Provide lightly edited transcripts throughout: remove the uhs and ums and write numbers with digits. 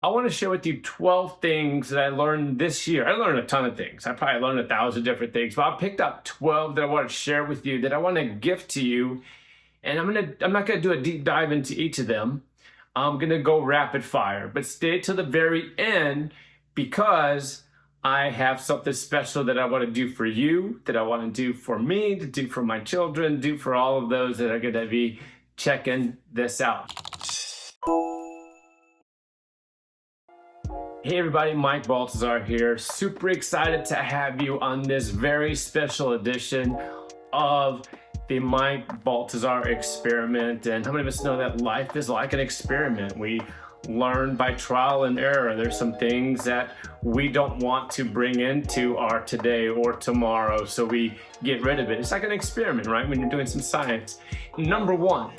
I want to share with you 12 things that I learned this year. I learned a ton of things. I probably learned 1,000 different things, but I picked up 12 that I want to share with you, that I want to gift to you. And I'm not going to do a deep dive into each of them. I'm going to go rapid fire, but stay to the very end because I have something special that I want to do for you, that I want to do for me, to do for my children, do for all of those that are going to be checking this out. Hey everybody, Mike Baltazar here. Super excited to have you on this very special edition of the Mike Baltazar Experiment. And how many of us know that life is like an experiment? We learn by trial and error. There's some things that we don't want to bring into our today or tomorrow, so we get rid of it. It's like an experiment, right? When you're doing some science. Number one,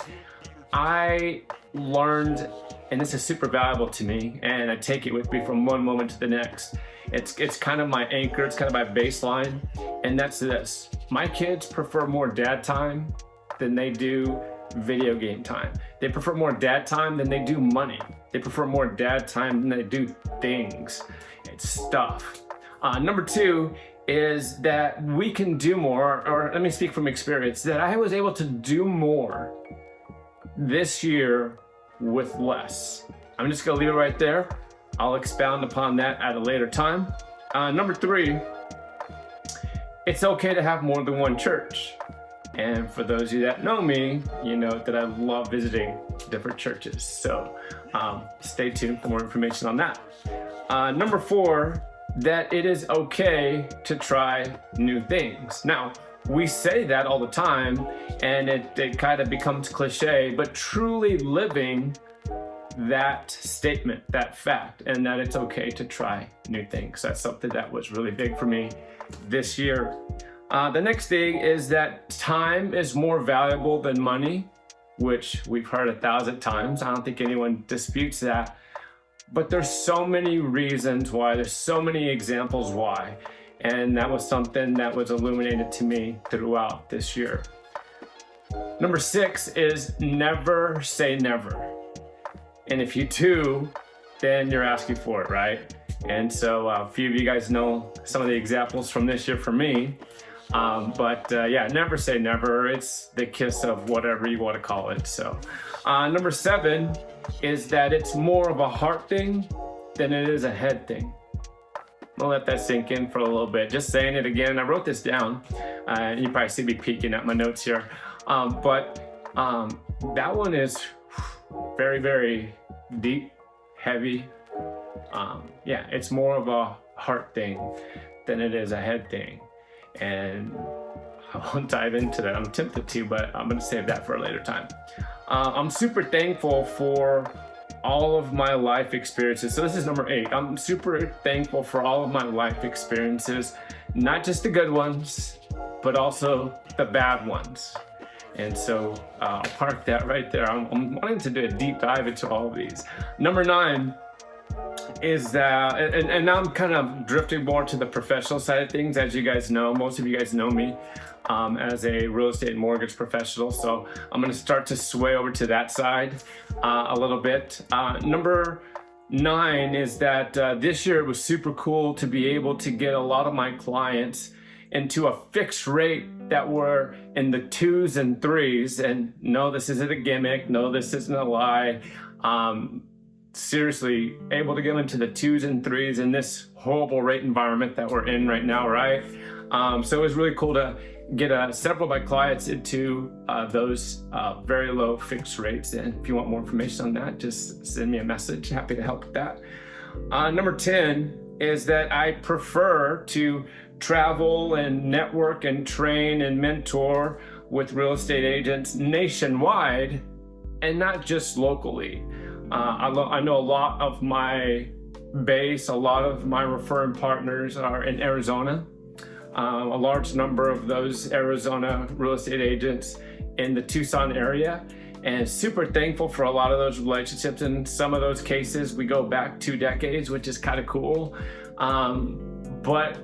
I learned, and this is super valuable to me, and I take it with me from one moment to the next. It's kind of my anchor, it's kind of my baseline, and that's this. My kids prefer more dad time than they do video game time. They prefer more dad time than they do money. They prefer more dad time than they do things. It's stuff. Number two is that we can do more, or let me speak from experience, that I was able to do more this year with less. I'm just gonna leave it right there. I'll expound upon that at a later time. Number three, it's okay to have more than one church. And for those of you that know me, you know that I love visiting different churches. So stay tuned for more information on that. Number four, that it is okay to try new things. Now, we say that all the time, and it kind of becomes cliche, but truly living that statement, that fact, and that it's okay to try new things. That's something that was really big for me this year. The next thing is that time is more valuable than money, which we've heard 1,000 times. I don't think anyone disputes that. But there's so many reasons why, there's so many examples why. And that was something that was illuminated to me throughout this year. Number six is never say never. And if you do, then you're asking for it, right? And so a few of you guys know some of the examples from this year for me. Yeah, never say never. It's the kiss of whatever you want to call it. So number seven is that it's more of a heart thing than it is a head thing. I'll let that sink in for a little bit. Just saying it again. I wrote this down. You probably see me peeking at my notes here. That one is very, very deep, heavy. Yeah, it's more of a heart thing than it is a head thing. And I won't dive into that. I'm tempted to, but I'm going to save that for a later time. I'm super thankful for all of my life experiences. So this is number 8. I'm super thankful for all of my life experiences, not just the good ones, but also the bad ones. And so I'll park that right there. I'm wanting to do a deep dive into all of these. Number 9 is that, and now I'm kind of drifting more to the professional side of things. As you guys know, most of you guys know me as a real estate and mortgage professional. So I'm going to start to sway over to that side a little bit. Number 9 is that this year it was super cool to be able to get a lot of my clients into a fixed rate that were in the 2s and 3s. And no, this isn't a gimmick. No, this isn't a lie. Seriously, able to get into the 2s and 3s in this horrible rate environment that we're in right now, right? So it was really cool to get several of my clients into those very low fixed rates. And if you want more information on that, just send me a message. Happy to help with that. Number 10 is that I prefer to travel and network and train and mentor with real estate agents nationwide and not just locally. I know a lot of my base, a lot of my referring partners are in Arizona. A large number of those Arizona real estate agents in the Tucson area, and super thankful for a lot of those relationships. In some of those cases, we go back 2 decades, which is kind of cool. But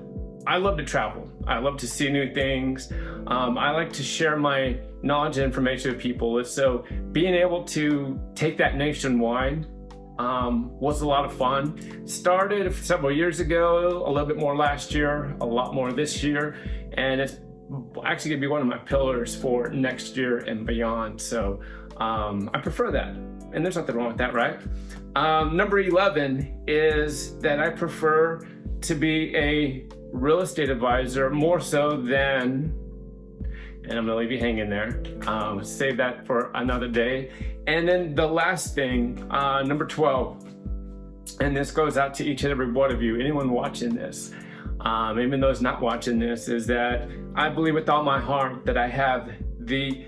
I love to travel. I love to see new things. I like to share my knowledge and information with people. So being able to take that nationwide was a lot of fun. Started several years ago, a little bit more last year, a lot more this year, and it's actually gonna be one of my pillars for next year and beyond. So I prefer that, and there's nothing wrong with that, right? Number 11 is that I prefer to be a real estate advisor more so than, and I'm gonna leave you hanging there, save that for another day. And then the last thing, number 12, and this goes out to each and every one of you, anyone watching this, even those not watching this, is that I believe with all my heart that I have the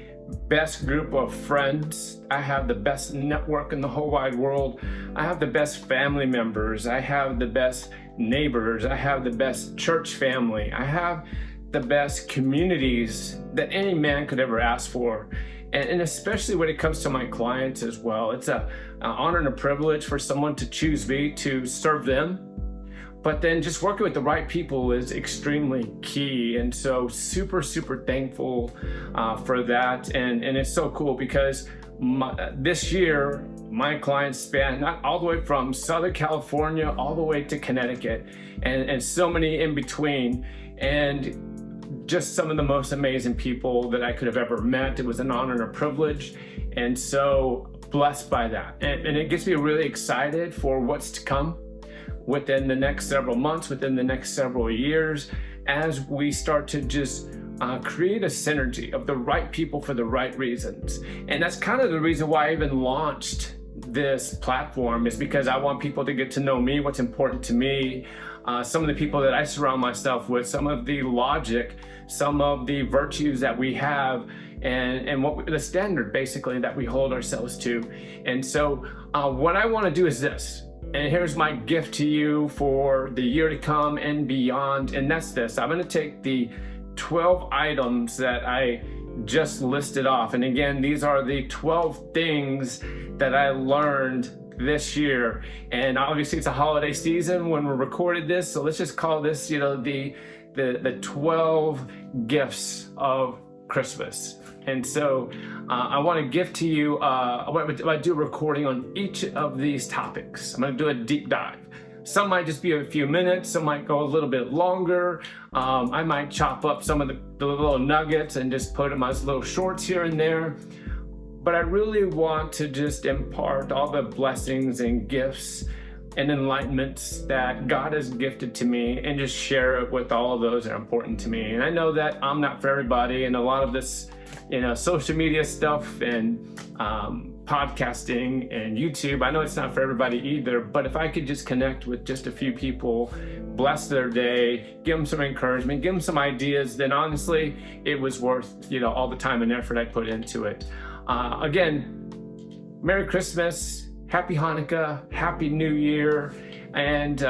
best group of friends. I have the best network in the whole wide world. I have the best family members. I have the best neighbors. I have the best church family. I have the best communities that any man could ever ask for. And especially when it comes to my clients as well. It's an honor and a privilege for someone to choose me to serve them. But then just working with the right people is extremely key. And so super, super thankful for that. And it's so cool because this year, my clients span not all the way from Southern California all the way to Connecticut and so many in between. And just some of the most amazing people that I could have ever met. It was an honor and a privilege. And so blessed by that. And it gets me really excited for what's to come within the next several months, within the next several years, as we start to just create a synergy of the right people for the right reasons. And that's kind of the reason why I even launched this platform, is because I want people to get to know me, what's important to me, some of the people that I surround myself with, some of the logic, some of the virtues that we have, and the standard basically that we hold ourselves to. And so what I want to do is this. And here's my gift to you for the year to come and beyond. And that's this. I'm going to take the 12 items that I just listed off. And again, these are the 12 things that I learned this year. And obviously it's a holiday season when we're recorded this. So let's just call this, the 12 gifts of Christmas. And so I want to gift to you, I do a recording on each of these topics. I'm going to do a deep dive. Some might just be a few minutes, some might go a little bit longer. I might chop up some of the little nuggets and just put them as little shorts here and there. But I really want to just impart all the blessings and gifts and enlightenments that God has gifted to me and just share it with all of those that are important to me. And I know that I'm not for everybody, and a lot of this, social media stuff and podcasting and YouTube, I know it's not for everybody either, but if I could just connect with just a few people, bless their day, give them some encouragement, give them some ideas, then honestly, it was worth, all the time and effort I put into it. Again, Merry Christmas, Happy Hanukkah, Happy New Year, and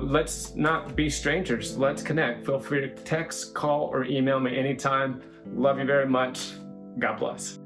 let's not be strangers. Let's connect. Feel free to text, call, or email me anytime. Love you very much. God bless.